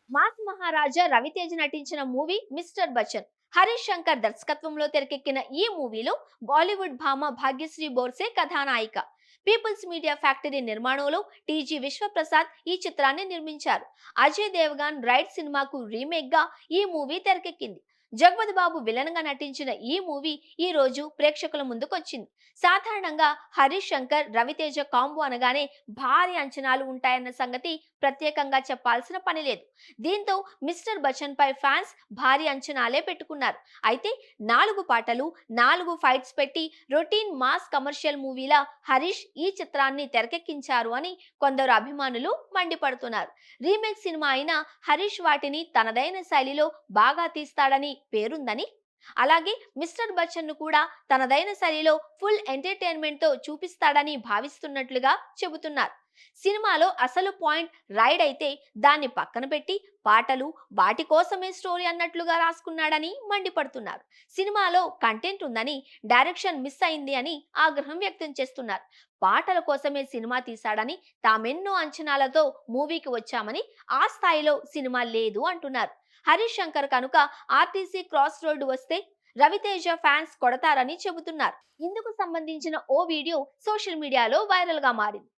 Mass మహారాజా రవితేజ నటించిన movie mister Bachchan. Harish Shankar దర్శకత్వంలో తెరకెక్కిన ఈ మూవీలో బాలీవుడ్ భామ భాగ్యశ్రీ బోర్సే కథానాయిక. పీపుల్స్ మీడియా ఫ్యాక్టరీ నిర్మాణంలో టీజీ విశ్వప్రసాద్ ఈ చిత్రాన్ని నిర్మించారు. అజయ్ దేవగన్ రైడ్ సినిమాకు రీమేక్ గా ఈ మూవీ తెరకెక్కింది. జగపతి బాబు విలన్ గా నటించిన ఈ మూవీ ఈ రోజు ప్రేక్షకుల ముందుకొచ్చింది. సాధారణంగా హరీష్ శంకర్ రవితేజ కాంబో అనగానే భారీ అంచనాలు ఉంటాయన్న సంగతి ప్రత్యేకంగా చెప్పాల్సిన పని లేదు. దీంతో మిస్టర్ బచ్చన్ పై ఫ్యాన్స్ భారీ అంచనాలే పెట్టుకున్నారు. అయితే 4 పాటలు, 4 ఫైట్స్ పెట్టి రొటీన్ మాస్ కమర్షియల్ మూవీలా హరీష్ ఈ చిత్రాన్ని తెరకెక్కించారు అని కొందరు అభిమానులు మండిపడుతున్నారు. రీమేక్ సినిమా అయినా హరీష్ వాటిని తనదైన శైలిలో బాగా తీస్తాడని పేరుందని, అలాగే మిస్టర్ బచ్చన్ ను కూడా తనదైన శైలిలో ఫుల్ ఎంటర్టైన్మెంట్ తో చూపిస్తాడని భావిస్తున్నట్లుగా చెబుతున్నారు. సినిమాలో అసలు పాయింట్ రైడ్ అయితే దాన్ని పక్కన పెట్టి పాటలు వాటి కోసమే స్టోరీ అన్నట్లుగా రాసుకున్నాడని మండిపడుతున్నారు. సినిమాలో కంటెంట్ ఉందని, డైరెక్షన్ మిస్ అయింది అని ఆగ్రహం వ్యక్తం చేస్తున్నారు. పాటల కోసమే సినిమా తీశాడని, తామెన్నో అంచనాలతో మూవీకి వచ్చామని, ఆ స్థాయిలో సినిమా లేదు అంటున్నారు. హరీష్ శంకర్ కనుక ఆర్టీసీ క్రాస్ రోడ్డు వస్తే రవితేజ ఫ్యాన్స్ కొడతారని చెబుతున్నారు. ఇందుకు సంబంధించిన ఓ వీడియో సోషల్ మీడియాలో వైరల్ గా మారింది.